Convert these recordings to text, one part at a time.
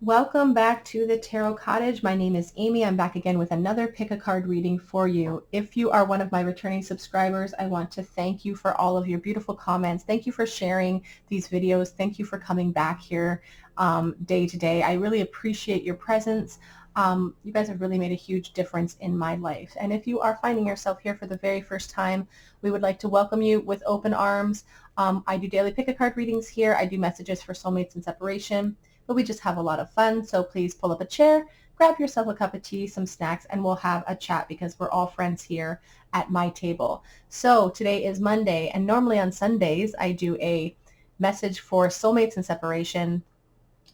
Welcome back to the Tarot Cottage. My name is Amy. I'm back again with another pick a card reading for you. If you are one of my returning subscribers, I want to thank you for all of your beautiful comments. Thank you for sharing these videos. Thank you for coming back here day to day. I really appreciate your presence. You guys have really made a huge difference in my life. And if you are finding yourself here for the very first time, we would like to welcome you with open arms. I do daily pick a card readings here. I do messages for soulmates and separation. But we just have a lot of fun, so please pull up a chair, grab yourself a cup of tea, some snacks, and we'll have a chat because we're all friends here at my table. So today is Monday, and normally on Sundays I do a message for soulmates and separation,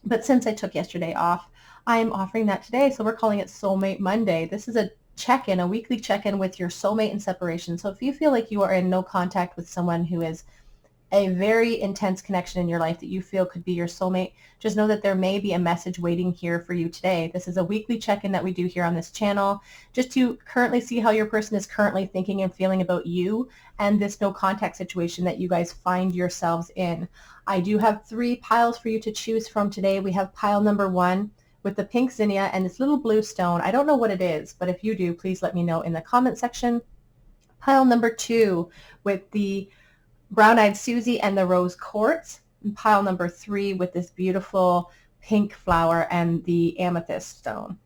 but since I took yesterday off, I'm offering that today, so we're calling it Soulmate Monday. This is a check-in, a weekly check-in with your soulmate and separation. So if you feel like you are in no contact with someone who is a very intense connection in your life that you feel could be your soulmate, just know that there may be a message waiting here for you today. This is a weekly check-in that we do here on this channel, just to currently see how your person is currently thinking and feeling about you and this no contact situation that you guys find yourselves in. I do have 3 piles for you to choose from today. We have pile number 1 with the pink zinnia and this little blue stone. I don't know what it is, but if you do, please let me know in the comment section. Pile number 2 with the Brown-Eyed Susie and the rose quartz, and pile number 3 with this beautiful pink flower and the amethyst stone.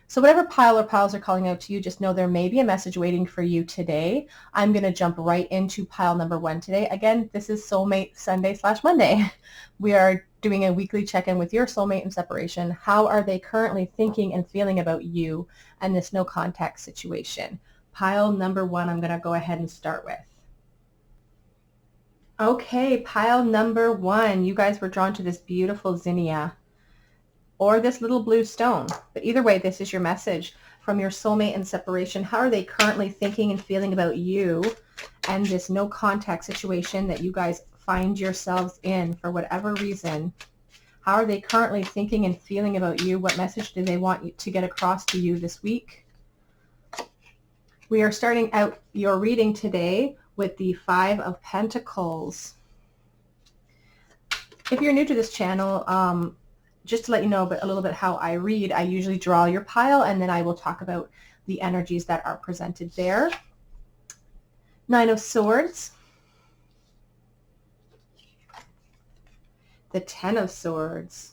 So whatever pile or piles are calling out to you, just know there may be a message waiting for you today. I'm going to jump right into pile number 1 today. Again, this is Soulmate Sunday/Monday. We are doing a weekly check-in with your soulmate and separation. How are they currently thinking and feeling about you and this no contact situation? Pile number 1 I'm going to go ahead and start with. Okay, pile number 1. You guys were drawn to this beautiful zinnia or this little blue stone. But either way, this is your message from your soulmate and separation. How are they currently thinking and feeling about you and this no contact situation that you guys find yourselves in for whatever reason? How are they currently thinking and feeling about you? What message do they want you to get across to you this week? We are starting out your reading today with the 5 of Pentacles. If you're new to this channel, just to let you know a little bit how I read, I usually draw your pile and then I will talk about the energies that are presented there. 9 of Swords, the 10 of Swords.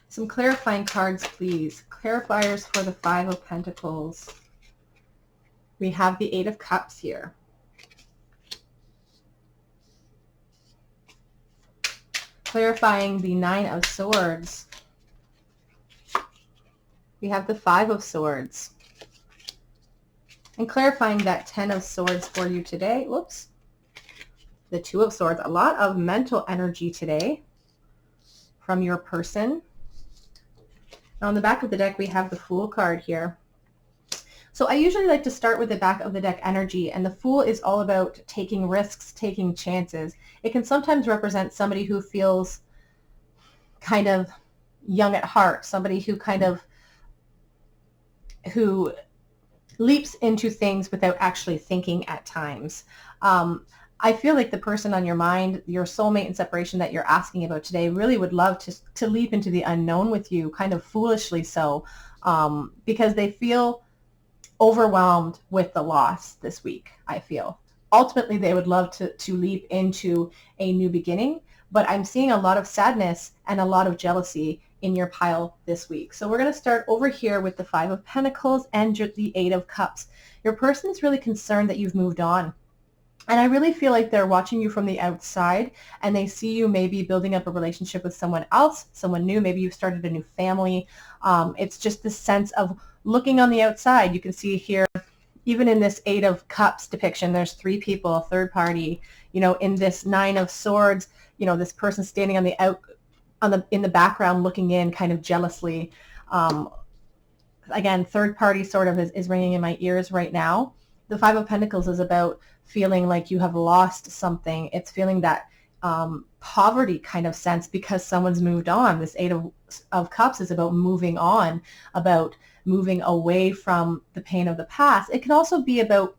Some clarifying cards, please. Clarifiers for the 5 of Pentacles. We have the 8 of Cups here. Clarifying the 9 of Swords. We have the 5 of Swords. And clarifying that 10 of Swords for you today. Whoops. The 2 of Swords. A lot of mental energy today from your person. On the back of the deck, we have the Fool card here. So I usually like to start with the back of the deck energy, and the Fool is all about taking risks, taking chances. It can sometimes represent somebody who feels kind of young at heart, somebody who leaps into things without actually thinking at times. I feel like the person on your mind, your soulmate and separation that you're asking about today, really would love to leap into the unknown with you, kind of foolishly so, because they feel overwhelmed with the loss this week, I feel. Ultimately, they would love to leap into a new beginning, but I'm seeing a lot of sadness and a lot of jealousy in your pile this week. So we're going to start over here with the 5 of Pentacles and the 8 of Cups. Your person is really concerned that you've moved on. And I really feel like they're watching you from the outside and they see you maybe building up a relationship with someone else, someone new. Maybe you've started a new family. It's just this sense of looking on the outside. You can see here, even in this 8 of Cups depiction, there's 3 people, a third party. You know, in this 9 of Swords, you know, this person standing in the background looking in kind of jealously. Again, third party sort of is ringing in my ears right now. The 5 of Pentacles is about feeling like you have lost something. It's feeling that poverty kind of sense because someone's moved on. This 8 of Cups is about moving on, about moving away from the pain of the past. It can also be about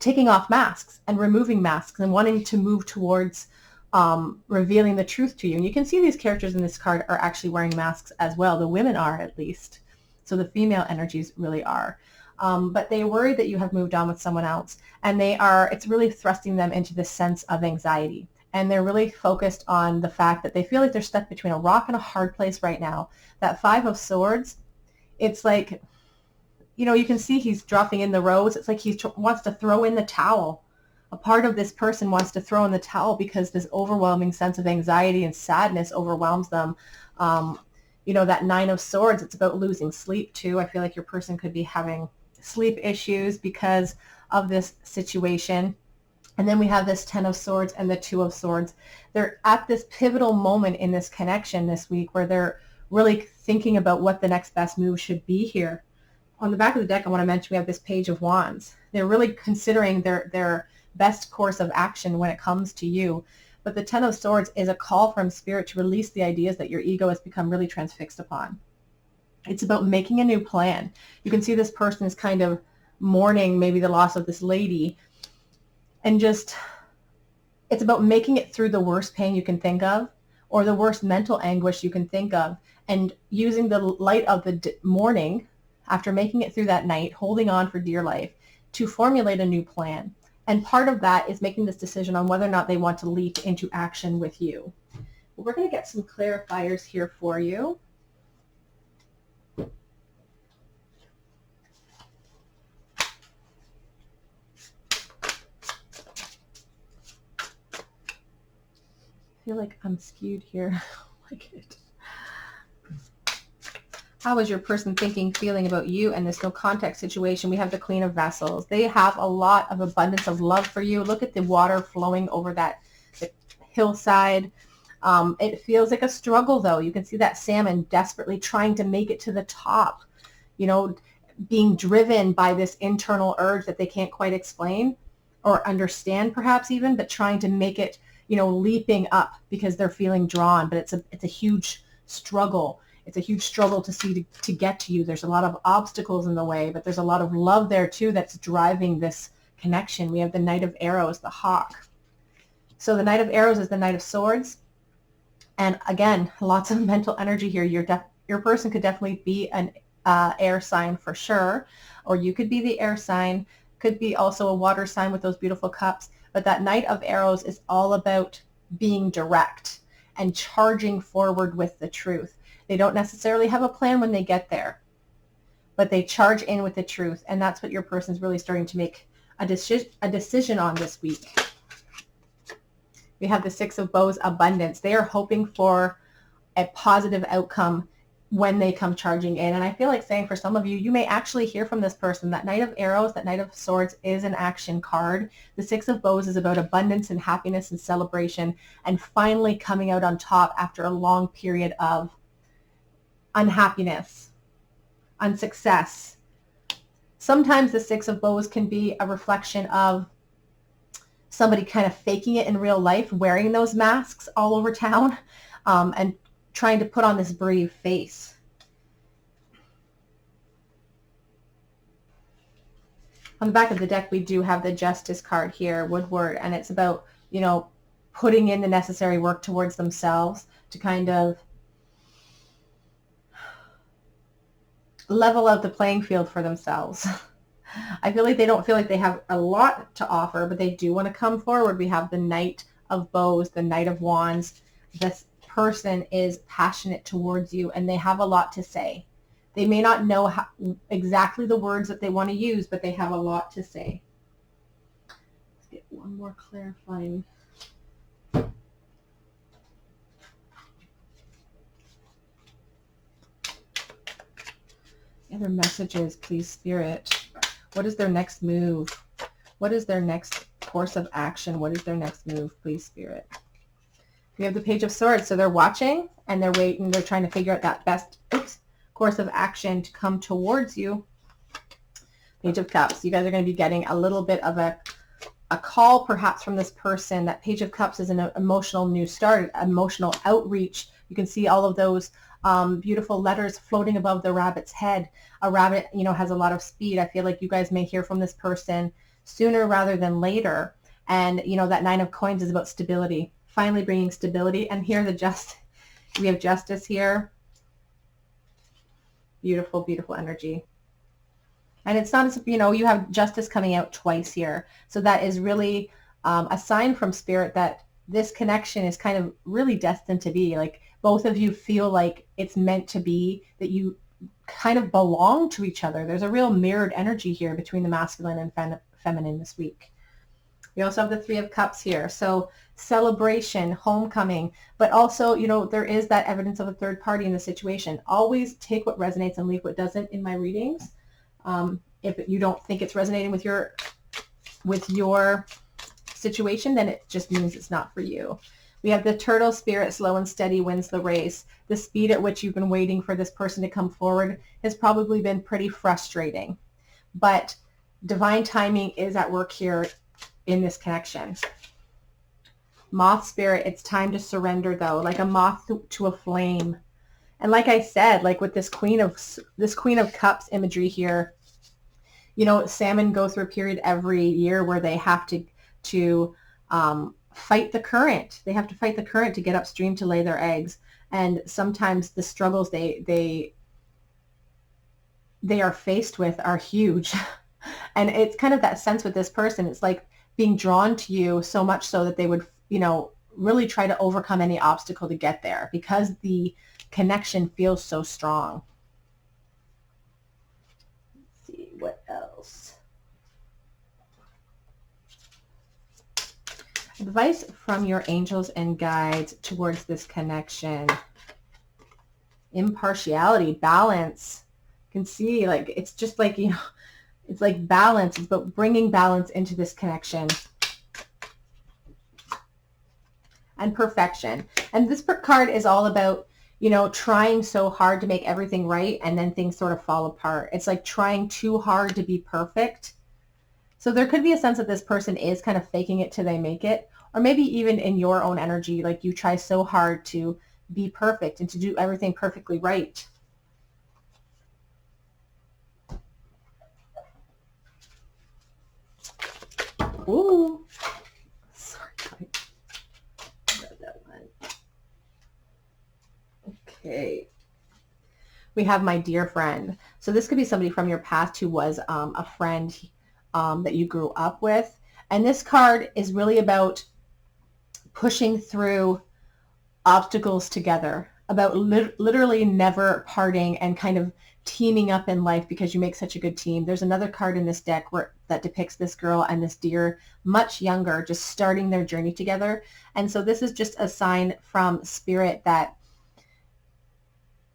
taking off masks and removing masks and wanting to move towards revealing the truth to you. And you can see these characters in this card are actually wearing masks as well. The women are, at least. So the female energies really are. But they worry that you have moved on with someone else. And it's really thrusting them into this sense of anxiety. And they're really focused on the fact that they feel like they're stuck between a rock and a hard place right now. That Five of Swords, it's like, you know, you can see he's dropping in the rose. It's like he wants to throw in the towel. A part of this person wants to throw in the towel because this overwhelming sense of anxiety and sadness overwhelms them. You know, that Nine of Swords, it's about losing sleep too. I feel like your person could be having sleep issues because of this situation. And then we have this Ten of Swords and the Two of Swords. They're at this pivotal moment in this connection this week where they're really thinking about what the next best move should be here. On the back of the deck, I want to mention we have this Page of Wands. They're really considering their best course of action when it comes to you. But the Ten of Swords is a call from Spirit to release the ideas that your ego has become really transfixed upon. It's about making a new plan. You can see this person is kind of mourning maybe the loss of this lady. And just, it's about making it through the worst pain you can think of or the worst mental anguish you can think of, and using the light of the morning after making it through that night, holding on for dear life, to formulate a new plan. And part of that is making this decision on whether or not they want to leap into action with you. We're going to get some clarifiers here for you. I feel like I'm skewed here. Like it. How is your person thinking, feeling about you and this no contact situation? We have the Queen of Vessels. They have a lot of abundance of love for you. Look at the water flowing over the hillside. It feels like a struggle, though. You can see that salmon desperately trying to make it to the top, you know, being driven by this internal urge that they can't quite explain or understand perhaps even, but trying to make it, you know, leaping up because they're feeling drawn. But it's a huge struggle. It's a huge struggle to get to you. There's a lot of obstacles in the way, but there's a lot of love there too that's driving this connection. We have the Knight of Arrows, the hawk. So the Knight of Arrows is the Knight of Swords. And again, lots of mental energy here. Your person could definitely be an air sign for sure, or you could be the air sign, could be also a water sign with those beautiful cups. But that Knight of Arrows is all about being direct and charging forward with the truth. They don't necessarily have a plan when they get there, but they charge in with the truth. And that's what your person's really starting to make a decision on this week. We have the Six of Bows, abundance. They are hoping for a positive outcome when they come charging in. And I feel like saying for some of you, you may actually hear from this person. That Knight of Arrows, that Knight of Swords is an action card. The Six of Bows is about abundance and happiness and celebration and finally coming out on top after a long period of unhappiness, unsuccess. Sometimes the Six of Bows can be a reflection of somebody kind of faking it in real life, wearing those masks all over town, and trying to put on this brave face. On the back of the deck, we do have the Justice card here, Woodward, and it's about, you know, putting in the necessary work towards themselves to kind of level out the playing field for themselves. I feel like they don't feel like they have a lot to offer, but they do want to come forward. We have the Knight of Bows, the Knight of Wands. This person is passionate towards you and they have a lot to say. They may not know exactly the words that they want to use, but they have a lot to say. Let's get one more clarifying. Other messages, please, Spirit. What is their next move? What is their next course of action? What is their next move, please, Spirit? We have the Page of Swords. So they're watching and they're waiting. They're trying to figure out that best course of action to come towards you. Page of Cups. You guys are going to be getting a little bit of a call perhaps from this person. That Page of Cups is an emotional new start, emotional outreach. You can see all of those beautiful letters floating above the rabbit's head. A rabbit, you know, has a lot of speed. I feel like you guys may hear from this person sooner rather than later. And, you know, that Nine of Coins is about stability, finally bringing stability. And here we have justice here. Beautiful, beautiful energy. And it's not as if, you have justice coming out twice here. So that is really a sign from spirit that this connection is kind of really destined to be. Like both of you feel like it's meant to be, that you kind of belong to each other. There's a real mirrored energy here between the masculine and feminine this week. We also have the Three of Cups here. So celebration, homecoming, but also, there is that evidence of a third party in the situation. Always take what resonates and leave what doesn't in my readings. If you don't think it's resonating with your situation, then it just means it's not for you. We have the turtle spirit, slow and steady wins the race. The speed at which you've been waiting for this person to come forward has probably been pretty frustrating, but divine timing is at work here in this connection. Moth spirit, it's time to surrender though, like a moth to a flame. And like I said, like with this Queen of Cups imagery here, salmon go through a period every year where they have to fight the current. They have to fight the current to get upstream to lay their eggs. And sometimes the struggles they are faced with are huge. And it's kind of that sense with this person. It's like being drawn to you so much so that they would, really try to overcome any obstacle to get there because the connection feels so strong. Let's see what else. Advice from your angels and guides towards this connection. Impartiality, balance. You can see, like, it's just like, it's like balance. It's about bringing balance into this connection. And perfection. And this card is all about, trying so hard to make everything right and then things sort of fall apart. It's like trying too hard to be perfect. So there could be a sense that this person is kind of faking it till they make it. Or maybe even in your own energy, like you try so hard to be perfect and to do everything perfectly right. Ooh. Sorry, guys. Grab that one. Okay. We have my dear friend. So this could be somebody from your past who was a friend that you grew up with. And this card is really about pushing through obstacles together, about literally never parting and kind of teaming up in life because you make such a good team. There's another card in this deck that depicts this girl and this deer, much younger, just starting their journey together. And so this is just a sign from spirit that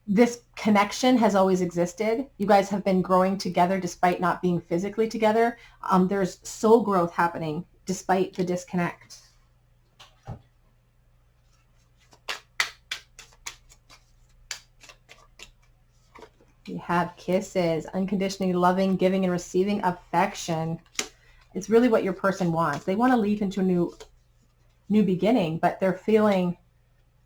this connection has always existed. You guys have been growing together despite not being physically together. There's soul growth happening despite the disconnect. We have kisses, unconditionally loving, giving, and receiving affection. It's really what your person wants. They want to leap into a new beginning, but they're feeling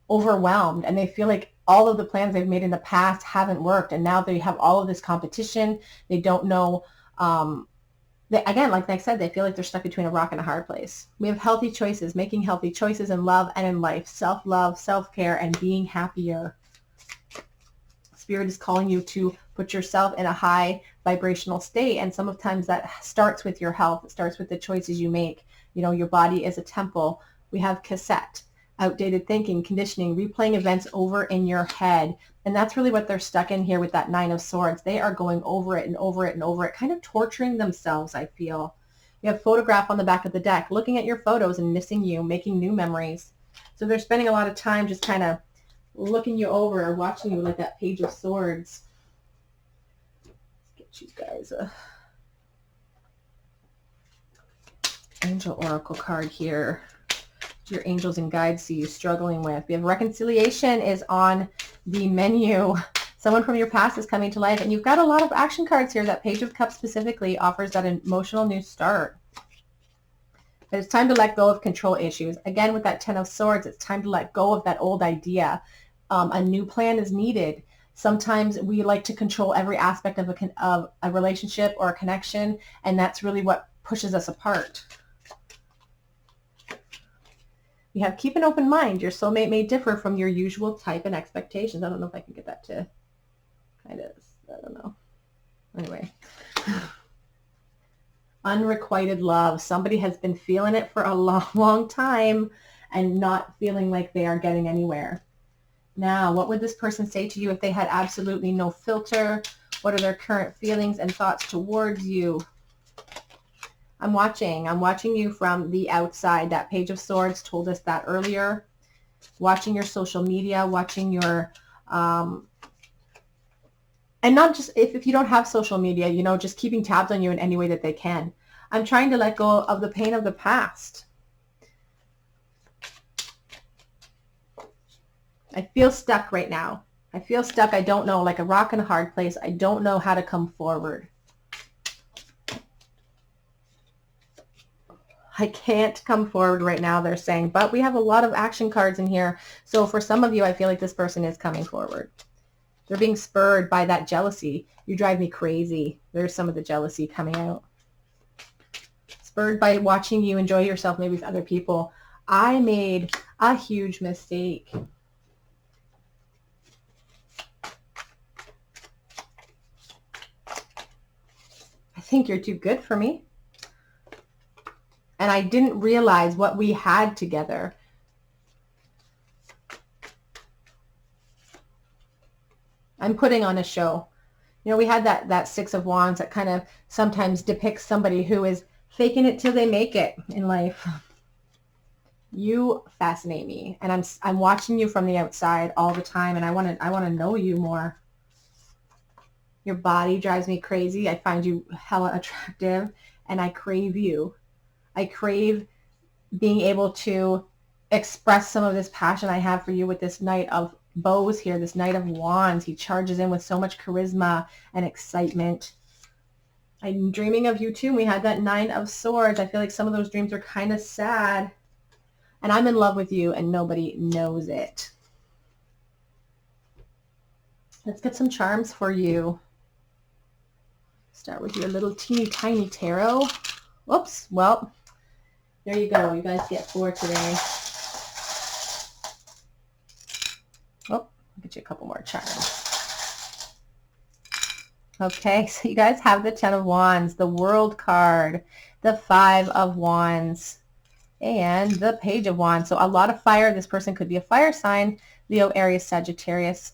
overwhelmed and they feel like all of the plans they've made in the past haven't worked, and now they have all of this competition. They don't know. Again, like I said, they feel like they're stuck between a rock and a hard place. We have healthy choices, making healthy choices in love and in life, self-love, self-care, and being happier. Spirit is calling you to put yourself in a high vibrational state, and sometimes that starts with your health. It starts with the choices you make. Your body is a temple. We have cassette, outdated thinking, conditioning, replaying events over in your head, and that's really what they're stuck in here with that Nine of Swords. They are going over it and over it and over it, kind of torturing themselves, I feel. You have photograph on the back of the deck, looking at your photos and missing you, making new memories. So they're spending a lot of time just kind of looking you over or watching you like that Page of Swords. Let's get you guys a Angel Oracle card here. Your angels and guides see you struggling with. We have reconciliation is on the menu. Someone from your past is coming to life, and you've got a lot of action cards here. That Page of Cups specifically offers that emotional new start. But it's time to let go of control issues. Again, with that Ten of Swords, it's time to let go of that old idea. A new plan is needed. Sometimes we like to control every aspect of a relationship or a connection, and that's really what pushes us apart. We have keep an open mind. Your soulmate may differ from your usual type and expectations. I don't know if I can get that to kind of, I don't know. Anyway. Unrequited love. Somebody has been feeling it for a long, long time and not feeling like they are getting anywhere. Now, what would this person say to you if they had absolutely no filter? What are their current feelings and thoughts towards you? I'm watching you from the outside. That Page of Swords told us that earlier. Watching your social media, watching your, and not just, if you don't have social media, you know, just keeping tabs on you in any way that they can. I'm trying to let go of the pain of the past. I feel stuck right now. I feel stuck. I don't know, like a rock in a hard place. I don't know how to come forward. I can't come forward right now, they're saying, but we have a lot of action cards in here. So for some of you, I feel like this person is coming forward. They're being spurred by that jealousy. You drive me crazy. There's some of the jealousy coming out. Spurred by watching you enjoy yourself maybe with other people. I made a huge mistake. I think you're too good for me. And I didn't realize what we had together. I'm putting on a show. You know, we had that Six of Wands that kind of sometimes depicts somebody who is faking it till they make it in life. You fascinate me, and I'm watching you from the outside all the time, and I want to know you more. Your body drives me crazy. I find you hella attractive, and I crave you. I crave being able to express some of this passion I have for you with this Knight of Bows here, this Knight of Wands. He charges in with so much charisma and excitement. I'm dreaming of you too. We had that Nine of Swords. I feel like some of those dreams are kind of sad. And I'm in love with you and nobody knows it. Let's get some charms for you. Start with your little teeny tiny tarot. Whoops. Well, there you go. You guys get 4 today. Oh, I'll get you a couple more charms. Okay, so you guys have the Ten of Wands, the World card, the Five of Wands, and the Page of Wands. So a lot of fire. This person could be a fire sign. Leo, Aries, Sagittarius.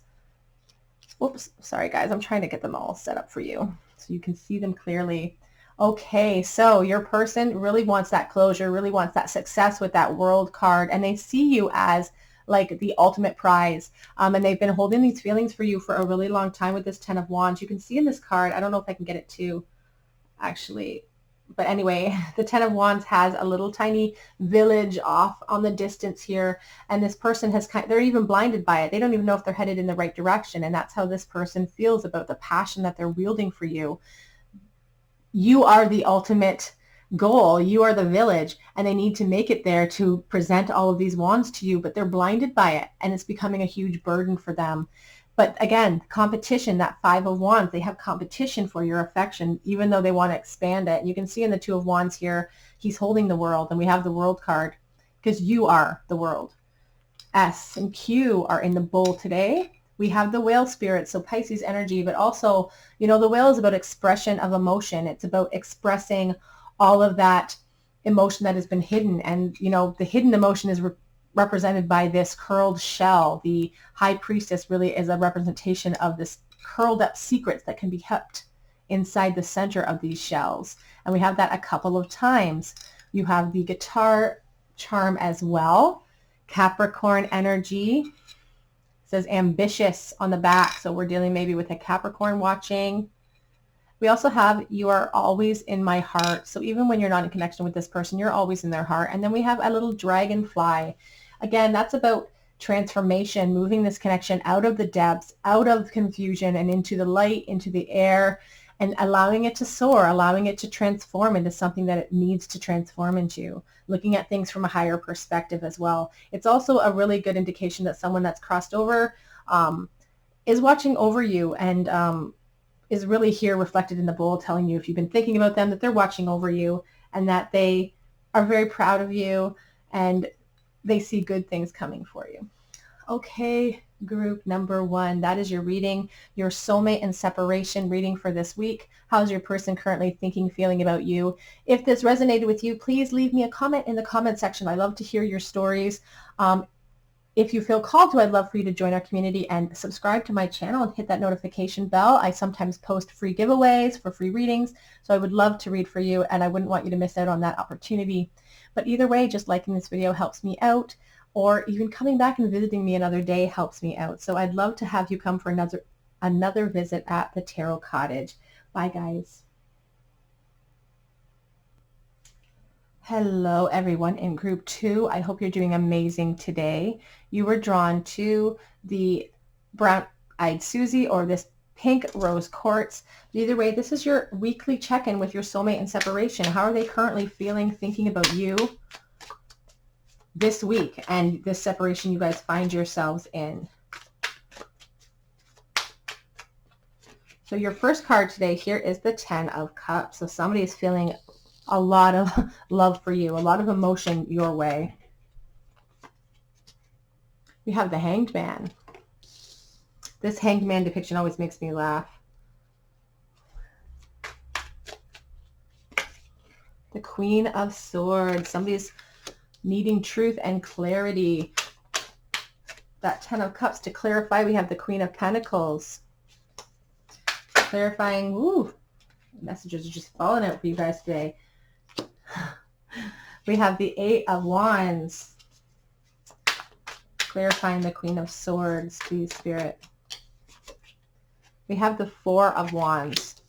Whoops. Sorry, guys. I'm trying to get them all set up for you so you can see them clearly. Okay, so your person really wants that closure, really wants that success with that World card, and they see you as like the ultimate prize. And they've been holding these feelings for you for a really long time with this Ten of Wands. You can see in this card, I don't know if I can get it to actually, but anyway, the Ten of Wands has a little tiny village off on the distance here, and this person has they're even blinded by it. They don't even know if they're headed in the right direction, and that's how this person feels about the passion that they're wielding for you. You are the ultimate goal. You are the village, and they need to make it there to present all of these wands to you, but they're blinded by it, and it's becoming a huge burden for them. But again, competition, that Five of Wands, they have competition for your affection, even though they want to expand it. And you can see in the Two of Wands here, he's holding the world, and we have the World card because you are the world. S and Q are in the Bull today. We have the Whale spirit, so Pisces energy, but also, you know, the Whale is about expression of emotion. It's about expressing all of that emotion that has been hidden. And, you know, the hidden emotion is represented by this curled shell. The High Priestess really is a representation of this curled up secrets that can be kept inside the center of these shells. And we have that a couple of times. You have the Guitar charm as well. Capricorn energy. Says ambitious on the back, so we're dealing maybe with a Capricorn watching. We also have you are always in my heart, so even when you're not in connection with this person, you're always in their heart. And then we have a little dragonfly. Again, that's about transformation, moving this connection out of the depths, out of confusion, and into the light, into the air, and allowing it to soar, allowing it to transform into something that it needs to transform into, looking at things from a higher perspective as well. It's also a really good indication that someone that's crossed over is watching over you and is really here reflected in the Bull, telling you if you've been thinking about them, that they're watching over you and that they are very proud of you. And they see good things coming for you. Okay, group number 1, that is your reading, your soulmate and separation reading for this week. How's your person currently thinking, feeling about you? If this resonated with you, please leave me a comment in the comment section. I love to hear your stories. If you feel called to, I'd love for you to join our community and subscribe to my channel and hit that notification bell. I sometimes post free giveaways for free readings, so I would love to read for you, and I wouldn't want you to miss out on that opportunity. But either way, just liking this video helps me out, or even coming back and visiting me another day helps me out. So I'd love to have you come for another visit at the Tarot Cottage. Bye, guys. Hello, everyone in group 2. I hope you're doing amazing today. You were drawn to the Brown-Eyed Susie or this pink rose quartz. Either way, this is your weekly check-in with your soulmate and separation. How are they currently feeling, thinking about you this week and this separation you guys find yourselves in? So your first card today here is the 10 of Cups. So somebody is feeling a lot of love for you, a lot of emotion your way. We have the Hanged Man. This Hanged Man depiction always makes me laugh. The Queen of Swords. Somebody's needing truth and clarity. That 10 of Cups. To clarify, we have the Queen of Pentacles. Clarifying, ooh, messages are just falling out for you guys today. We have the 8 of Wands. Clarifying the Queen of Swords, please, Spirit. We have the 4 of Wands.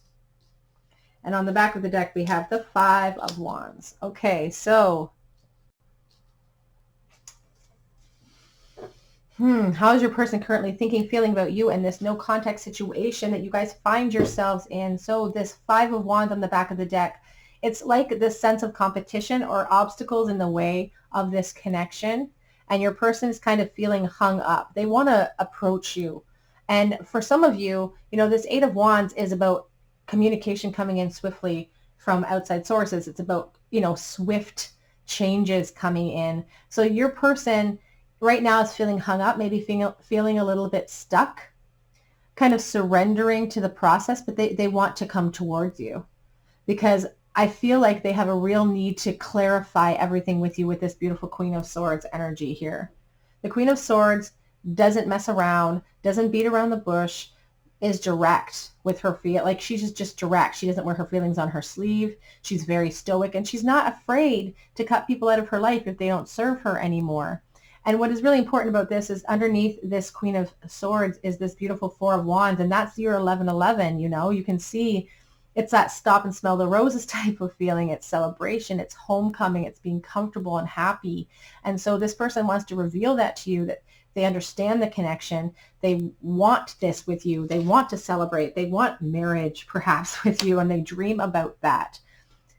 And on the back of the deck, we have the 5 of Wands. Okay, so how is your person currently thinking, feeling about you in this no contact situation that you guys find yourselves in? So this 5 of Wands on the back of the deck, it's like this sense of competition or obstacles in the way of this connection. And your person is kind of feeling hung up. They want to approach you. And for some of you, you know, this 8 of Wands is about communication coming in swiftly from outside sources. It's about, you know, swift changes coming in. So your person right now is feeling hung up, maybe feeling a little bit stuck, kind of surrendering to the process, but they want to come towards you because I feel like they have a real need to clarify everything with you with this beautiful Queen of Swords energy here. The Queen of Swords doesn't mess around, doesn't beat around the bush, is direct with her feel. Like she's just direct. She doesn't wear her feelings on her sleeve. She's very stoic, and she's not afraid to cut people out of her life if they don't serve her anymore. And what is really important about this is underneath this Queen of Swords is this beautiful 4 of Wands, and that's your 1111, you know. You can see it's that stop and smell the roses type of feeling. It's celebration, it's homecoming, it's being comfortable and happy. And so this person wants to reveal that to you, that they understand the connection. They want this with you. They want to celebrate. They want marriage perhaps with you, and they dream about that.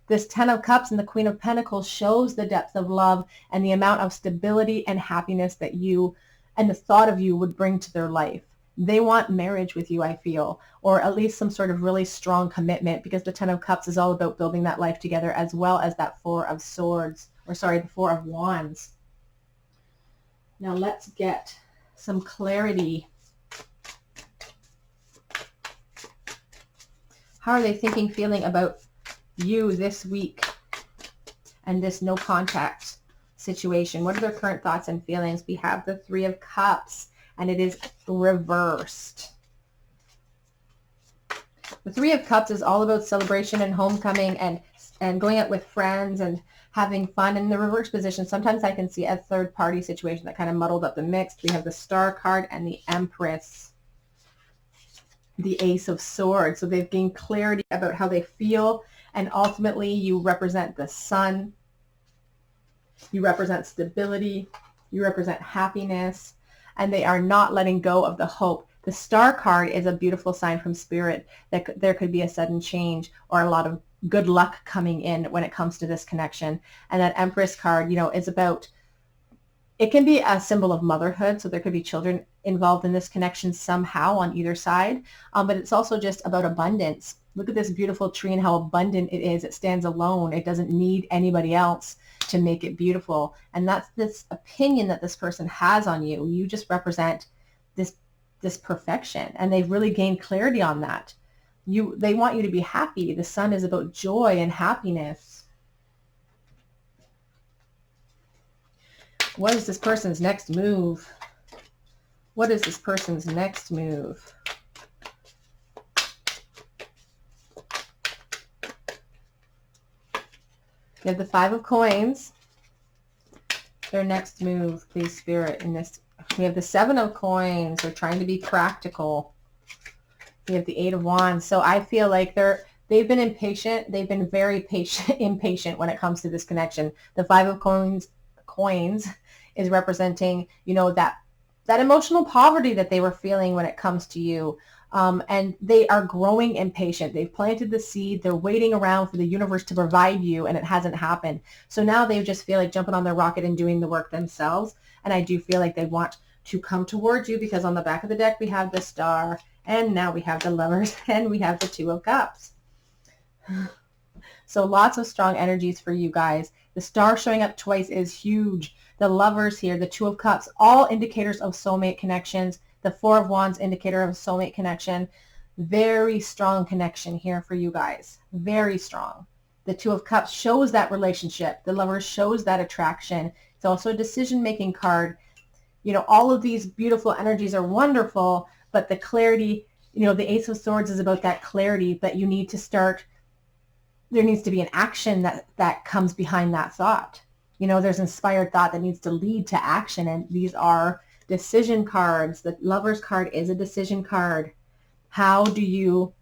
This 10 of Cups and the Queen of Pentacles shows the depth of love and the amount of stability and happiness that you and the thought of you would bring to their life. They want marriage with you, I feel, or at least some sort of really strong commitment, because the 10 of Cups is all about building that life together, as well as that 4 of Swords, or sorry, the 4 of Wands. Now let's get some clarity. How are they thinking, feeling about you this week and this no contact situation? What are their current thoughts and feelings? We have the 3 of Cups, and it is reversed. The 3 of Cups is all about celebration and homecoming and going out with friends and having fun. In the reverse position, sometimes I can see a third party situation that kind of muddled up the mix. We have the Star card and the Empress, the Ace of Swords. So they've gained clarity about how they feel, and ultimately you represent the Sun. You represent stability. You represent happiness, and they are not letting go of the hope. The Star card is a beautiful sign from Spirit that there could be a sudden change or a lot of good luck coming in when it comes to this connection. And that Empress card, you know, is about, it can be a symbol of motherhood. So there could be children involved in this connection somehow on either side. But it's also just about abundance. Look at this beautiful tree and how abundant it is. It stands alone. It doesn't need anybody else. to make it beautiful. And that's this opinion that this person has on you. You just represent this perfection, and they've really gained clarity on that. They want you to be happy. The sun is about joy and happiness. What is this person's next move? What is this person's next move? You have the Five of Coins. Their next move, please, Spirit, in this. We have the Seven of Coins. They're trying to be practical. We have the Eight of Wands. So I feel like they've been impatient. They've been very impatient when it comes to this connection. The Five of Coins is representing, you know, that emotional poverty that they were feeling when it comes to you. And they are growing impatient. They've planted the seed. They're waiting around for the universe to provide you, and it hasn't happened. So now they just feel like jumping on their rocket and doing the work themselves. And I do feel like they want to come towards you, because on the back of the deck we have the Star, and now we have the Lovers, and we have the Two of Cups. So lots of strong energies for you guys. The Star showing up twice is huge. The Lovers here, the Two of Cups, all indicators of soulmate connections. The Four of Wands, indicator of soulmate connection. Very strong connection here for you guys. Very strong. The Two of Cups shows that relationship. The Lovers shows that attraction. It's also a decision-making card. You know, all of these beautiful energies are wonderful, but the clarity, you know, the Ace of Swords is about that clarity, but you need to start, there needs to be an action that comes behind that thought. You know, there's inspired thought that needs to lead to action, and these are decision cards. The Lovers card is a decision card. How do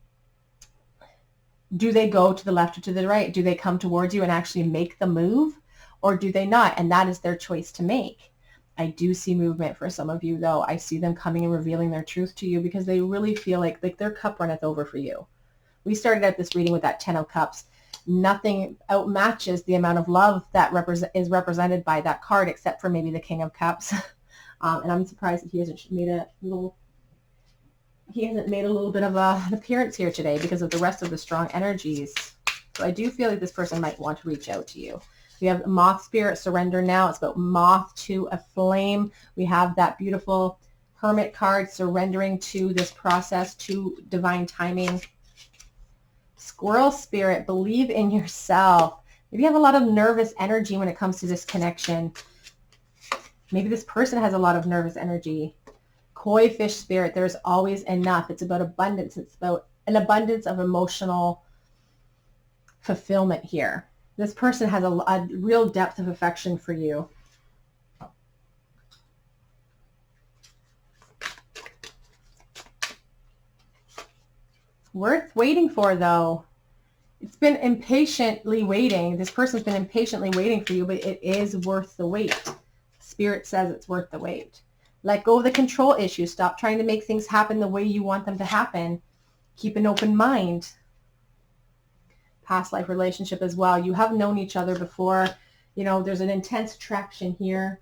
they go to the left or to the right? Do they come towards you and actually make the move, or do they not? And that is their choice to make. I do see movement for some of you, though. I see them coming and revealing their truth to you, because they really feel like their cup runneth over for you. We started out this reading with that Ten of Cups. Nothing outmatches the amount of love that is represented by that card, except for maybe the King of Cups. And I'm surprised that he hasn't made a little bit of an appearance here today, because of the rest of the strong energies. So I do feel like this person might want to reach out to you. We have Moth Spirit, Surrender Now. It's about moth to a flame. We have that beautiful Hermit card, surrendering to this process, to divine timing. Squirrel Spirit, believe in yourself. Maybe you have a lot of nervous energy when it comes to this connection. Maybe this person has a lot of nervous energy. Koi Fish Spirit, there's always enough. It's about abundance. It's about an abundance of emotional fulfillment here. This person has a real depth of affection for you. Worth waiting for, though. It's been impatiently waiting. This person's been impatiently waiting for you, but it is worth the wait. Spirit says it's worth the wait. Let go of the control issues. Stop trying to make things happen the way you want them to happen. Keep an open mind. Past life relationship as well. You have known each other before. You know, there's an intense attraction here.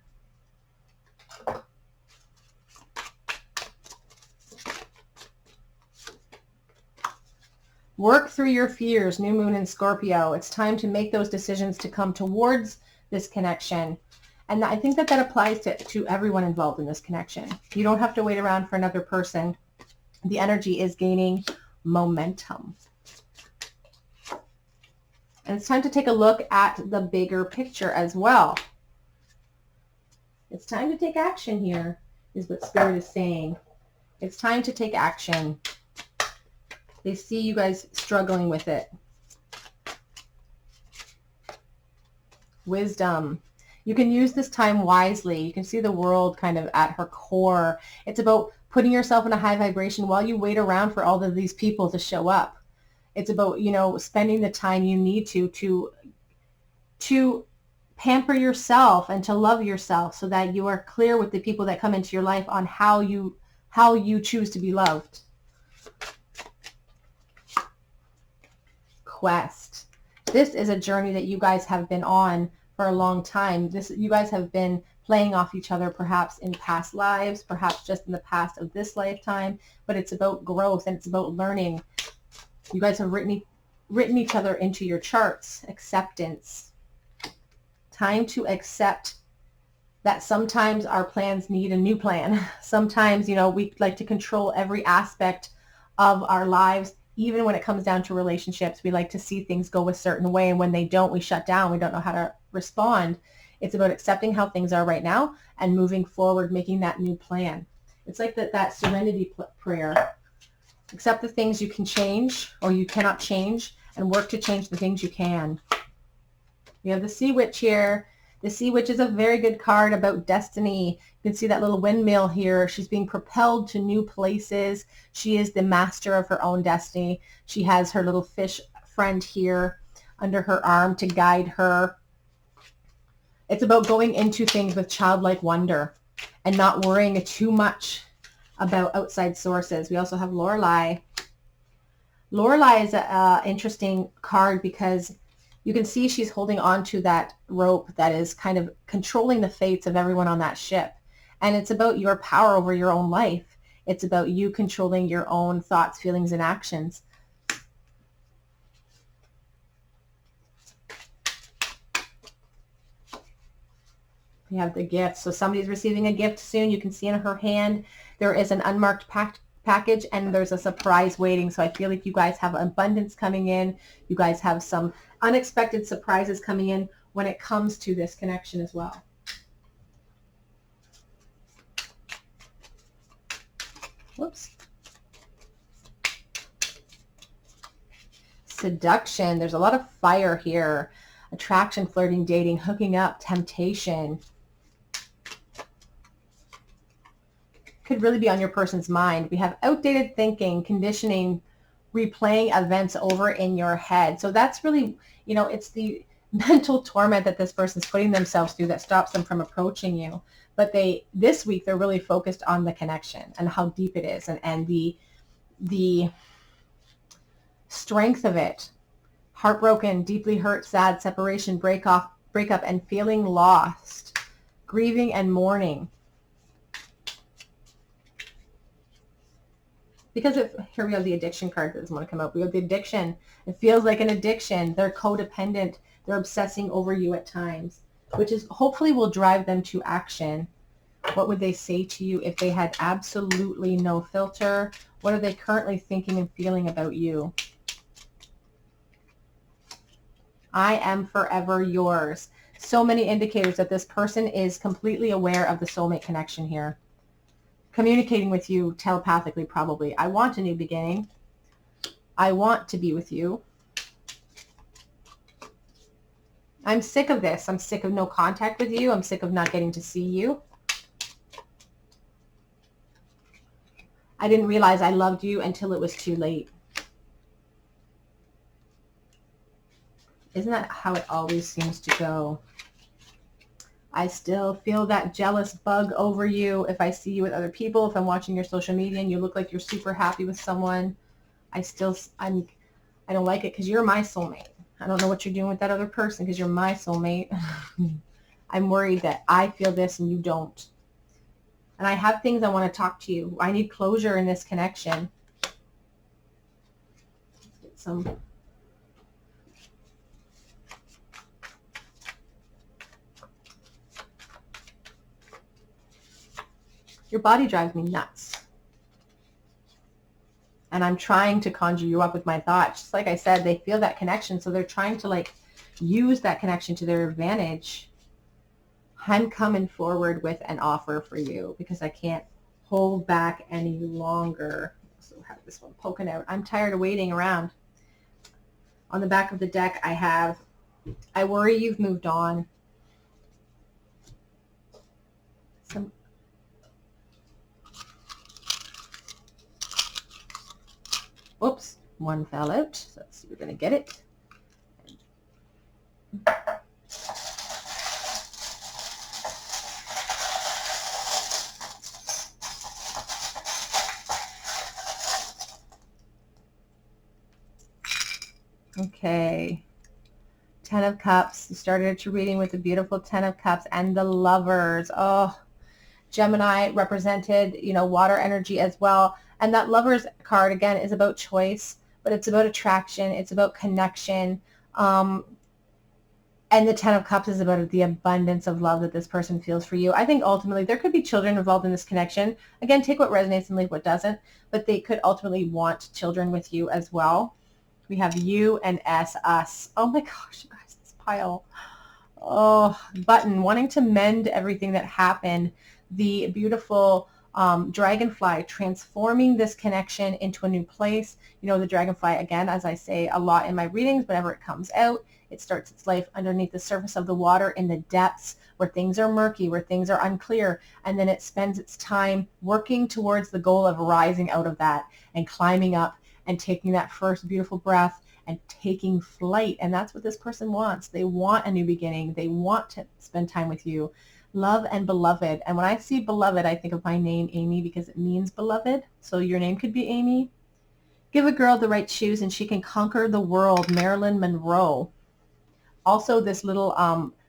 Work through your fears, New Moon in Scorpio. It's time to make those decisions to come towards this connection. And I think that applies to everyone involved in this connection. You don't have to wait around for another person. The energy is gaining momentum. And it's time to take a look at the bigger picture as well. It's time to take action here, is what Spirit is saying. It's time to take action. They see you guys struggling with it. Wisdom. You can use this time wisely. You can see the world kind of at her core. It's about putting yourself in a high vibration while you wait around for all of these people to show up. It's about, you know, spending the time you need to pamper yourself and to love yourself, so that you are clear with the people that come into your life on how you choose to be loved. Quest. This is a journey that you guys have been on for a long time. You guys have been playing off each other, perhaps in past lives, perhaps just in the past of this lifetime, but it's about growth and it's about learning. You guys have written each other into your charts. Acceptance. Time to accept that sometimes our plans need a new plan. Sometimes, you know, we like to control every aspect of our lives. Even when it comes down to relationships, we like to see things go a certain way. And when they don't, we shut down. We don't know how to respond. It's about accepting how things are right now and moving forward, making that new plan. It's like that serenity prayer. Accept the things you can change or you cannot change and work to change the things you can. We have the Sea Witch here. The Sea Witch is a very good card about destiny. You can see that little windmill here. She's being propelled to new places. She is the master of her own destiny. She has her little fish friend here under her arm to guide her. It's about going into things with childlike wonder and not worrying too much about outside sources. We also have Lorelei. Lorelei is an interesting card because you can see she's holding on to that rope that is kind of controlling the fates of everyone on that ship. And it's about your power over your own life. It's about you controlling your own thoughts, feelings, and actions. We have the gift. So somebody's receiving a gift soon. You can see in her hand there is an unmarked package and there's a surprise waiting. So I feel like you guys have abundance coming in. You guys have some unexpected surprises coming in when it comes to this connection as well. Whoops. Seduction. There's a lot of fire here. Attraction, flirting, dating, hooking up, temptation. Could really be on your person's mind. We have outdated thinking, conditioning, replaying events over in your head. So that's really, you know, it's the mental torment that this person's putting themselves through that stops them from approaching you. But this week, they're really focused on the connection and how deep it is and the strength of it. Heartbroken, deeply hurt, sad, separation, breakup, and feeling lost, grieving and mourning. Because here we have the addiction card that doesn't want to come up. We have the addiction. It feels like an addiction. They're codependent. They're obsessing over you at times, which is hopefully will drive them to action. What would they say to you if they had absolutely no filter? What are they currently thinking and feeling about you? I am forever yours. So many indicators that this person is completely aware of the soulmate connection here. Communicating with you telepathically, probably. I want a new beginning. I want to be with you. I'm sick of this. I'm sick of no contact with you. I'm sick of not getting to see you. I didn't realize I loved you until it was too late. Isn't that how it always seems to go? I still feel that jealous bug over you. If I see you with other people, if I'm watching your social media and you look like you're super happy with someone, I don't like it because you're my soulmate. I don't know what you're doing with that other person because you're my soulmate. I'm worried that I feel this and you don't. And I have things I want to talk to you. I need closure in this connection. Let's get some. Your body drives me nuts. And I'm trying to conjure you up with my thoughts. Just like I said, they feel that connection, so they're trying to use that connection to their advantage. I'm coming forward with an offer for you because I can't hold back any longer. So have this one poking out. I'm tired of waiting around. On the back of the deck, I have, I worry you've moved on. Whoops, one fell out. So let's see, we're going to get it. Okay. Ten of Cups. You started your reading with the beautiful Ten of Cups and the Lovers. Oh, Gemini represented, water energy as well. And that Lovers card, again, is about choice, but it's about attraction. It's about connection. And the Ten of Cups is about the abundance of love that this person feels for you. I think ultimately there could be children involved in this connection. Again, take what resonates and leave what doesn't, but they could ultimately want children with you as well. We have you and us. Oh my gosh, you guys, this pile. Oh, button, wanting to mend everything that happened. The beautiful dragonfly transforming this connection into a new place. You know, the dragonfly, again, as I say a lot in my readings, whenever it comes out, it starts its life underneath the surface of the water in the depths where things are murky, where things are unclear, and then it spends its time working towards the goal of rising out of that and climbing up and taking that first beautiful breath and taking flight. And that's what this person wants. They want a new beginning. They want to spend time with you. Love and beloved. And when I see beloved, I think of my name, Amy, because it means beloved. So your name could be Amy. Give a girl the right shoes and she can conquer the world. Marilyn Monroe. Also this little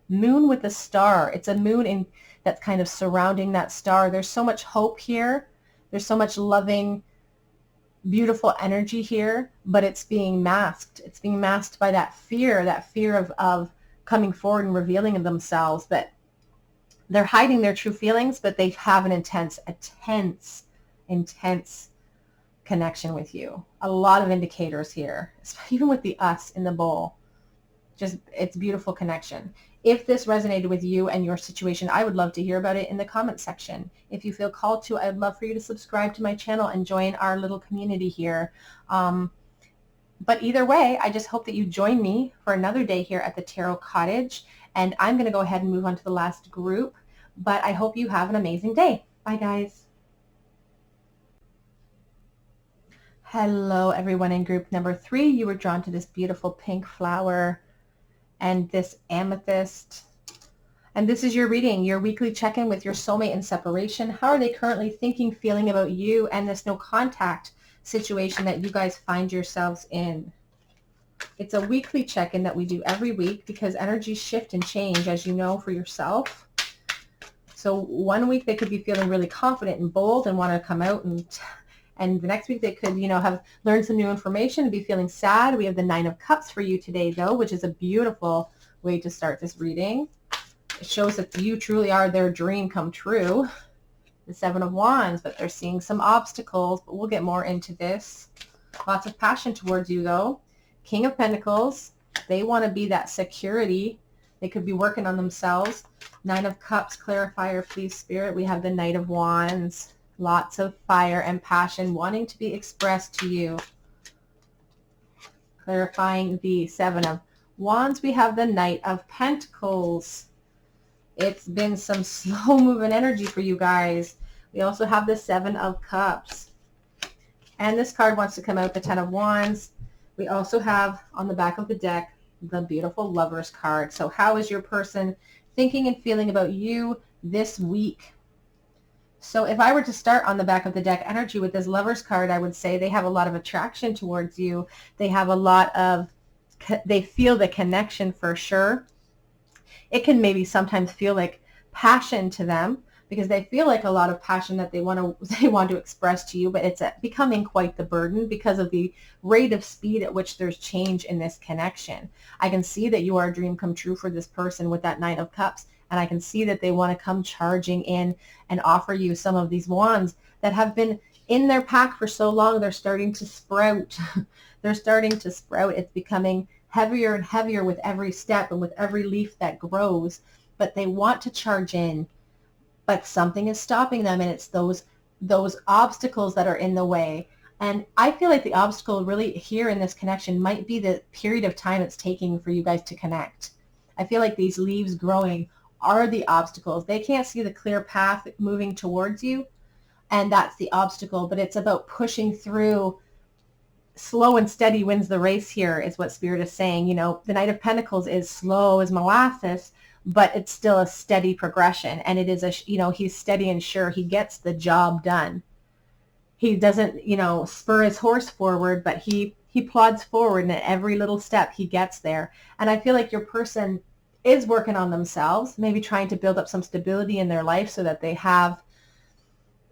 moon with a star. It's a moon that's kind of surrounding that star. There's so much hope here. There's so much loving, beautiful energy here, but it's being masked. It's being masked by that fear of coming forward and revealing themselves. But they're hiding their true feelings, but they have an intense connection with you. A lot of indicators here, even with the us in the bowl. Just, it's beautiful connection. If this resonated with you and your situation, I would love to hear about it in the comment section. If you feel called to, I'd love for you to subscribe to my channel and join our little community here. But either way, I just hope that you join me for another day here at the Tarot Cottage. And I'm going to go ahead and move on to the last group. But I hope you have an amazing day. Bye, guys. Hello, everyone in group number 3. You were drawn to this beautiful pink flower and this amethyst. And this is your reading, your weekly check-in with your soulmate in separation. How are they currently thinking, feeling about you and this no contact situation that you guys find yourselves in? It's a weekly check-in that we do every week because energies shift and change, as you know, for yourself. So one week they could be feeling really confident and bold and want to come out, and the next week they could, you know, have learned some new information and be feeling sad. We have the Nine of Cups for you today, though, which is a beautiful way to start this reading. It shows that you truly are their dream come true. The Seven of Wands, but they're seeing some obstacles, but we'll get more into this. Lots of passion towards you, though. King of Pentacles, they want to be that security. They could be working on themselves. Nine of Cups, clarifier, please, Spirit. We have the Knight of Wands. Lots of fire and passion wanting to be expressed to you. Clarifying the Seven of Wands, we have the Knight of Pentacles. It's been some slow moving energy for you guys. We also have the Seven of Cups. And this card wants to come out, the Ten of Wands. We also have on the back of the deck the beautiful Lovers card. So how is your person thinking and feeling about you this week? So if I were to start on the back of the deck energy with this Lovers card, I would say they have a lot of attraction towards you. They have a lot of, they feel the connection for sure. It can maybe sometimes feel like passion to them because they feel like a lot of passion that they want to express to you, but it's becoming quite the burden because of the rate of speed at which there's change in this connection. I can see that you are a dream come true for this person with that Nine of Cups. And I can see that they want to come charging in and offer you some of these wands that have been in their pack for so long. They're starting to sprout. They're starting to sprout. It's becoming heavier and heavier with every step and with every leaf that grows. But they want to charge in. But something is stopping them, and it's those obstacles that are in the way. And I feel like the obstacle really here in this connection might be the period of time it's taking for you guys to connect. I feel like these leaves growing are the obstacles. They can't see the clear path moving towards you, and that's the obstacle. But it's about pushing through. Slow and steady wins the race here is what Spirit is saying. You know, the Knight of Pentacles is slow as molasses, but it's still a steady progression. And it is he's steady and sure. He gets the job done. He doesn't, spur his horse forward, but he plods forward, and at every little step he gets there. And I feel like your person is working on themselves, maybe trying to build up some stability in their life so that they have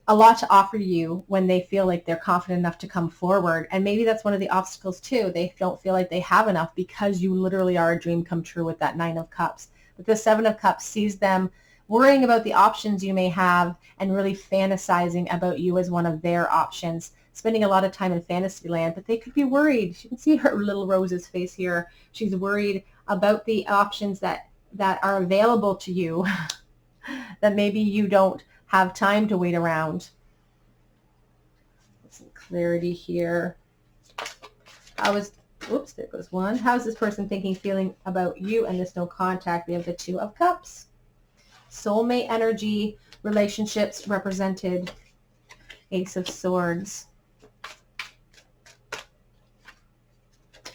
a lot to offer you when they feel like they're confident enough to come forward. And maybe that's one of the obstacles too. They don't feel like they have enough because you literally are a dream come true with that 9 of Cups. But the 7 of Cups sees them worrying about the options you may have and really fantasizing about you as one of their options, spending a lot of time in fantasy land. But they could be worried. You can see her little Rose's face here. She's worried about the options that are available to you that maybe you don't have time to wait around. Some clarity here. Oops, there goes one. How's this person thinking, feeling about you and this no contact? We have the 2 of Cups. Soulmate energy, relationships represented. Ace of Swords.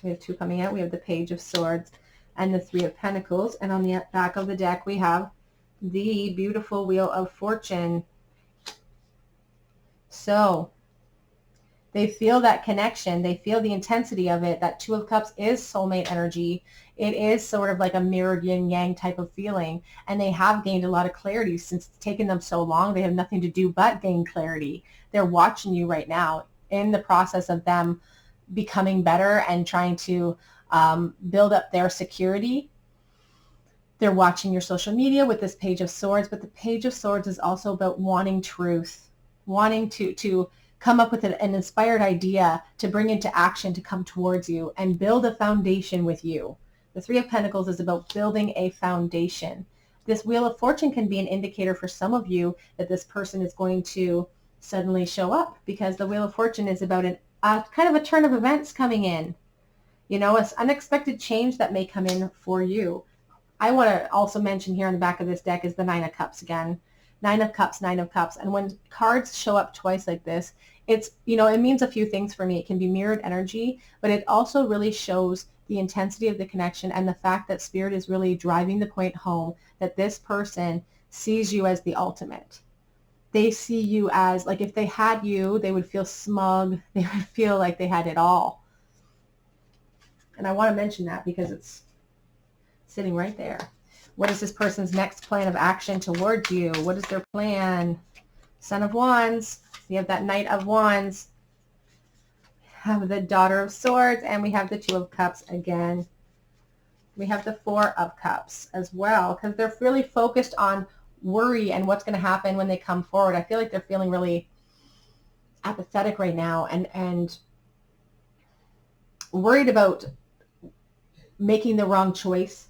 We have 2 coming out. We have the Page of Swords and the 3 of Pentacles. And on the back of the deck, we have the beautiful Wheel of Fortune. So they feel that connection. They feel the intensity of it. That 2 of Cups is soulmate energy. It is sort of like a mirrored yin yang type of feeling. And they have gained a lot of clarity since it's taken them so long. They have nothing to do but gain clarity. They're watching you right now in the process of them becoming better and trying to build up their security. They're watching your social media with this Page of Swords, but the Page of Swords is also about wanting truth, wanting to come up with an inspired idea to bring into action, to come towards you and build a foundation with you. The 3 of Pentacles is about building a foundation. This Wheel of Fortune can be an indicator for some of you that this person is going to suddenly show up, because the Wheel of Fortune is about a kind of a turn of events coming in. You know, an unexpected change that may come in for you. I want to also mention here on the back of this deck is the 9 of Cups again. 9 of Cups, 9 of Cups. And when cards show up twice like this, it's, you know, it means a few things for me. It can be mirrored energy, but it also really shows the intensity of the connection and the fact that Spirit is really driving the point home that this person sees you as the ultimate. They see you as, like, if they had you, they would feel smug. They would feel like they had it all. And I want to mention that because it's sitting right there. What is this person's next plan of action towards you? What is their plan? Son of Wands. We have that Knight of Wands. We have the Daughter of Swords, and we have the 2 of Cups again. We have the 4 of Cups as well, because they're really focused on worry and what's going to happen when they come forward. I feel like they're feeling really apathetic right now and worried about making the wrong choice,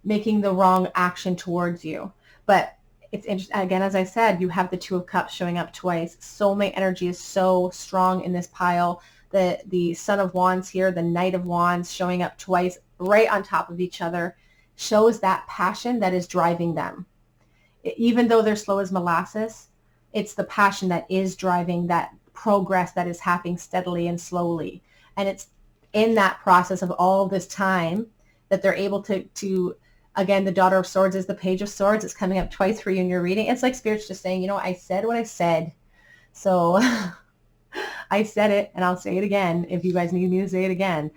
making the wrong action towards you. But it's interesting, again, as I said, you have the 2 of Cups showing up twice. Soulmate energy is so strong in this pile. The Son of Wands here, the Knight of Wands showing up twice right on top of each other, shows that passion that is driving them. Even though they're slow as molasses, it's the passion that is driving that progress that is happening steadily and slowly. And it's in that process of all this time that they're able to again, the Daughter of Swords is the Page of Swords. It's coming up twice for you in your reading. It's like Spirit's just saying, you know, I said what I said. So I said it, and I'll say it again if you guys need me to say it again.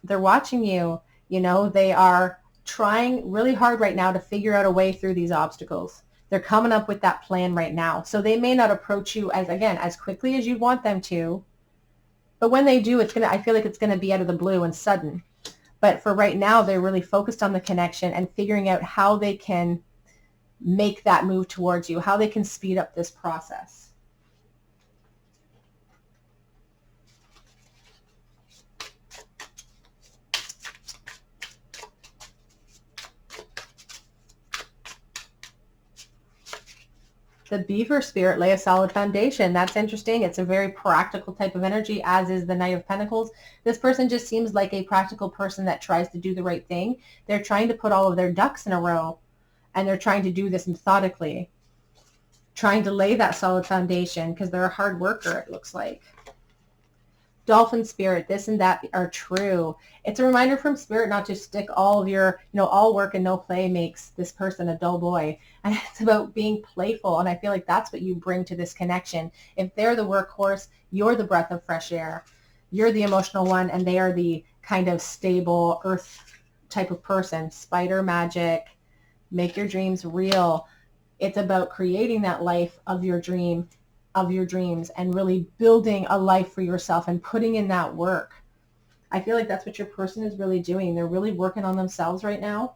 They're watching you. You know, they are trying really hard right now to figure out a way through these obstacles. They're coming up with that plan right now. So they may not approach you as quickly as you want them to. But when they do, I feel like it's going to be out of the blue and sudden. But for right now, they're really focused on the connection and figuring out how they can make that move towards you, how they can speed up this process. The Beaver Spirit, lay a solid foundation. That's interesting. It's a very practical type of energy, as is the Knight of Pentacles. This person just seems like a practical person that tries to do the right thing. They're trying to put all of their ducks in a row, and they're trying to do this methodically, trying to lay that solid foundation because they're a hard worker, it looks like. Dolphin Spirit, this and that are true. It's a reminder from Spirit not to stick all of your, all work and no play makes this person a dull boy. And it's about being playful. And I feel like that's what you bring to this connection. If they're the workhorse, you're the breath of fresh air. You're the emotional one, and they are the kind of stable earth type of person. Spider magic, make your dreams real. It's about creating that life of your dreams and really building a life for yourself and putting in that work. I feel like that's what your person is really doing. They're really working on themselves right now,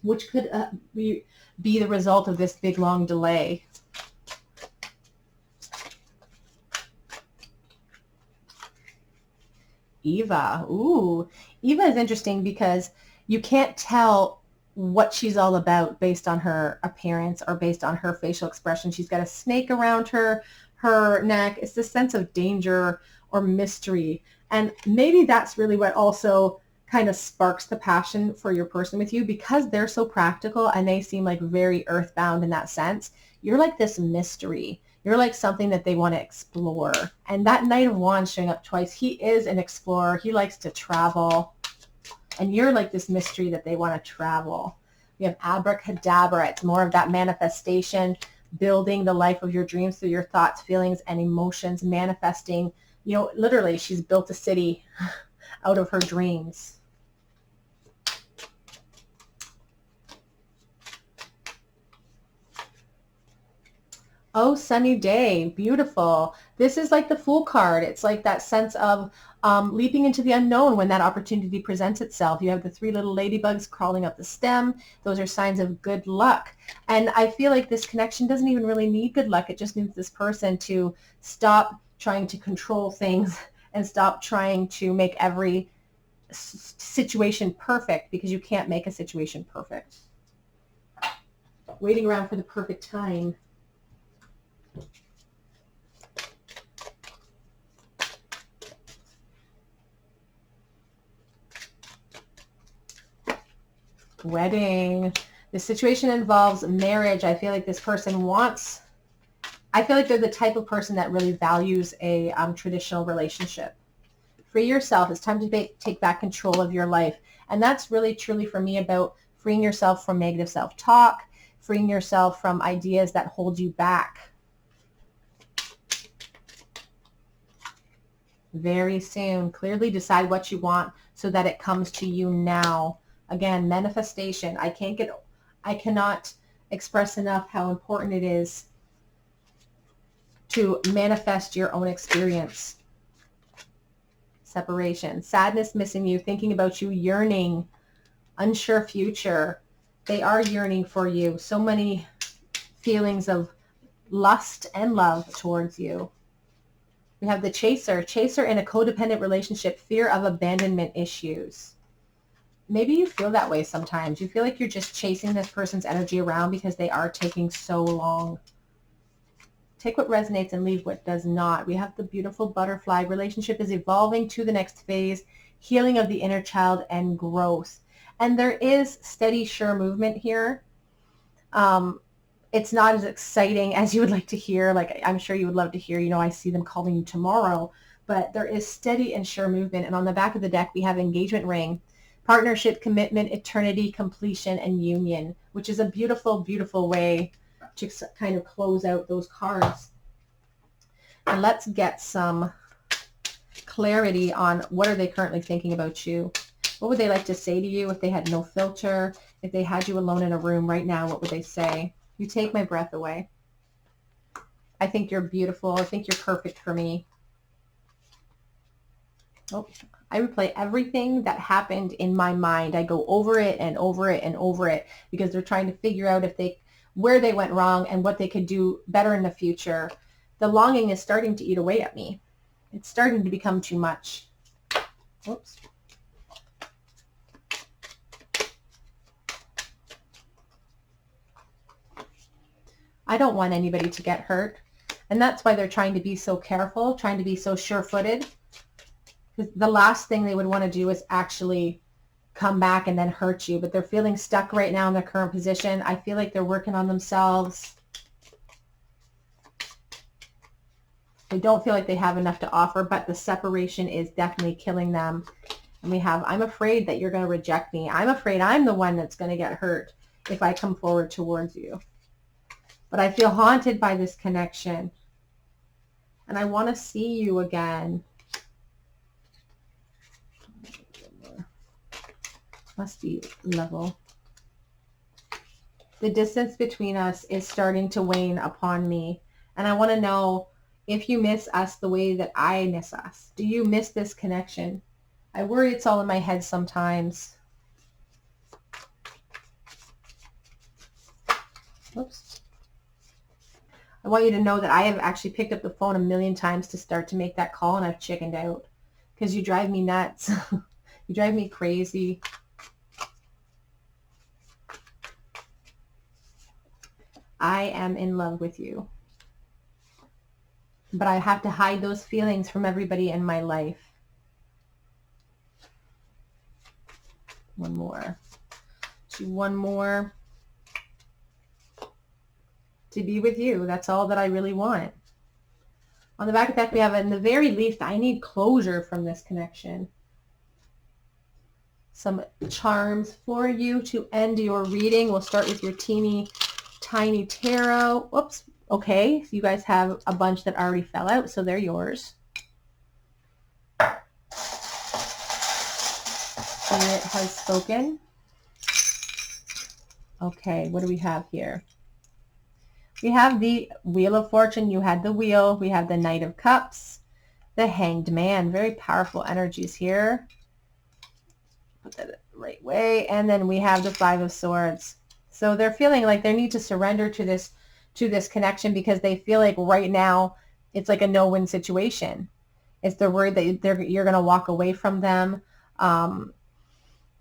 which could be the result of this big, long delay. Eva. Ooh, Eva is interesting because you can't tell what she's all about based on her appearance or based on her facial expression. She's got a snake around her neck. It's this sense of danger or mystery. And maybe that's really what also kind of sparks the passion for your person with you, because they're so practical and they seem like very earthbound in that sense. You're like this mystery. You're like something that they want to explore. And that Knight of Wands showing up twice, he is an explorer. He likes to travel. And you're like this mystery that they want to travel. We have Abracadabra. It's more of that manifestation, building the life of your dreams through your thoughts, feelings, and emotions, manifesting. You know, literally, she's built a city out of her dreams. Oh, sunny day. Beautiful. This is like the Fool card. It's like that sense of leaping into the unknown when that opportunity presents itself. You have the 3 little ladybugs crawling up the stem. Those are signs of good luck. And I feel like this connection doesn't even really need good luck. It just needs this person to stop trying to control things and stop trying to make every situation perfect, because you can't make a situation perfect. Waiting around for the perfect time. Wedding. This situation involves marriage. I feel like this person wants, I feel like they're the type of person that really values a traditional relationship. Free yourself. It's time to take back control of your life. And that's really truly for me about freeing yourself from negative self-talk, freeing yourself from ideas that hold you back. Very soon. Clearly decide what you want so that it comes to you now. Again, manifestation. I cannot express enough how important it is to manifest your own experience. Separation. Sadness, missing you, thinking about you, yearning, unsure future. They are yearning for you. So many feelings of lust and love towards you. We have the chaser. Chaser in a codependent relationship, fear of abandonment issues. Maybe you feel that way sometimes. You feel like you're just chasing this person's energy around because they are taking so long. Take what resonates and leave what does not. We have the beautiful butterfly. Relationship is evolving to the next phase, healing of the inner child and growth. And there is steady, sure movement here. It's not as exciting as you would like to hear. Like, I'm sure you would love to hear, you know, I see them calling you tomorrow. But there is steady and sure movement. And on the back of the deck, we have engagement ring, partnership, commitment, eternity, completion, and union, which is a beautiful, beautiful way to kind of close out those cards. And let's get some clarity on what are they currently thinking about you. What would they like to say to you if they had no filter? If they had you alone in a room right now, what would they say? You take my breath away. I think you're beautiful. I think you're perfect for me. Oh, I replay everything that happened in my mind. I go over it and over it and over it because they're trying to figure out where they went wrong and what they could do better in the future. The longing is starting to eat away at me. It's starting to become too much. Oops. I don't want anybody to get hurt. And that's why they're trying to be so careful, trying to be so sure-footed. Because the last thing they would want to do is actually come back and then hurt you. But they're feeling stuck right now in their current position. I feel like they're working on themselves. They don't feel like they have enough to offer, but the separation is definitely killing them. And we have, I'm afraid that you're going to reject me. I'm afraid I'm the one that's going to get hurt if I come forward towards you. But I feel haunted by this connection. And I want to see you again. Must be level. The distance between us is starting to wane upon me. And I want to know if you miss us the way that I miss us. Do you miss this connection? I worry it's all in my head sometimes. Oops. I want you to know that I have actually picked up the phone a million times to start to make that call, and I've chickened out because you drive me nuts. You drive me crazy. I am in love with you. But I have to hide those feelings from everybody in my life. One more. One more. To be with you. That's all that I really want. On the back of that, we have, in the very least, I need closure from this connection. Some charms for you to end your reading. We'll start with your teeny tiny tarot. Whoops. Okay, so you guys have a bunch that already fell out, so they're yours. Spirit has spoken. Okay, what do we have here? We have the Wheel of Fortune. You had the wheel. We have the Knight of Cups, the Hanged Man. Very powerful energies here. Put that the right way. And then we have the Five of Swords. So they're feeling like they need to surrender to this connection because they feel like right now it's like a no-win situation. They're worried that you're going to walk away from them.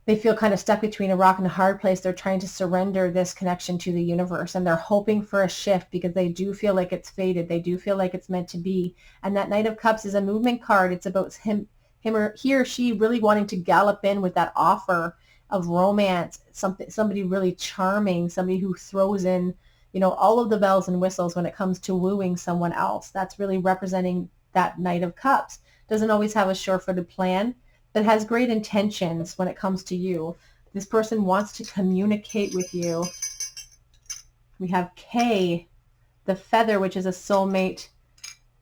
They feel kind of stuck between a rock and a hard place. They're trying to surrender this connection to the universe, and they're hoping for a shift because they do feel like it's fated. They do feel like it's meant to be. And that Knight of Cups is a movement card. It's about he or she really wanting to gallop in with that offer of romance, somebody really charming, somebody who throws in, all of the bells and whistles when it comes to wooing someone else. That's really representing that Knight of Cups. Doesn't always have a sure-footed plan, but has great intentions when it comes to you. This person wants to communicate with you. We have K, the feather, which is a soulmate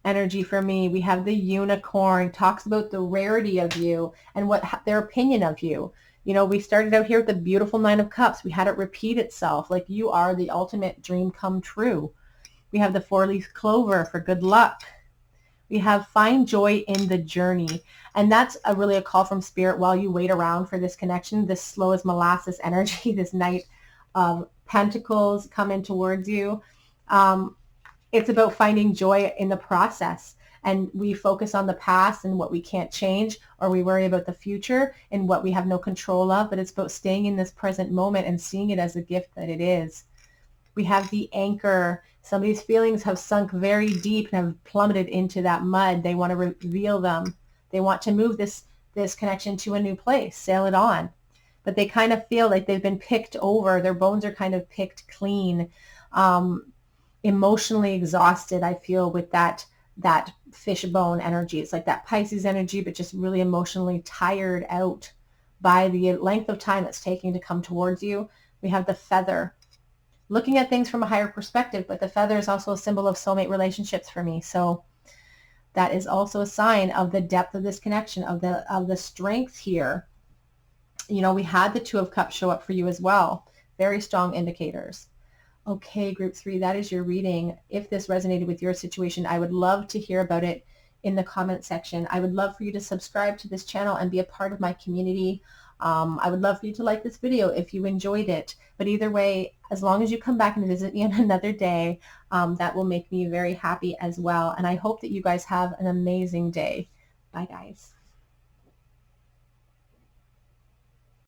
energy for me. We have the unicorn, talks about the rarity of you and what their opinion of you. We started out here with the beautiful Nine of Cups. We had it repeat itself, like you are the ultimate dream come true. We have the four-leaf clover for good luck. We have find joy in the journey. And that's really a call from Spirit while you wait around for this connection, this slow as molasses energy, this Knight of Pentacles coming towards you. It's about finding joy in the process. And we focus on the past and what we can't change, or we worry about the future and what we have no control of. But it's about staying in this present moment and seeing it as a gift that it is. We have the anchor. Somebody's feelings have sunk very deep and have plummeted into that mud. They want to reveal them. They want to move this connection to a new place, sail it on. But they kind of feel like they've been picked over. Their bones are kind of picked clean. Emotionally exhausted, I feel, with that fishbone energy. It's like that Pisces energy, but just really emotionally tired out by the length of time it's taking to come towards you. We have the feather. Looking at things from a higher perspective, but the feather is also a symbol of soulmate relationships for me. So that is also a sign of the depth of this connection, of the strength here. We had the Two of Cups show up for you as well. Very strong indicators. Okay, group 3, that is your reading. If this resonated with your situation, I would love to hear about it in the comment section. I would love for you to subscribe to this channel and be a part of my community. I would love for you to like this video if you enjoyed it. But either way, as long as you come back and visit me on another day, that will make me very happy as well. And I hope that you guys have an amazing day. Bye, guys.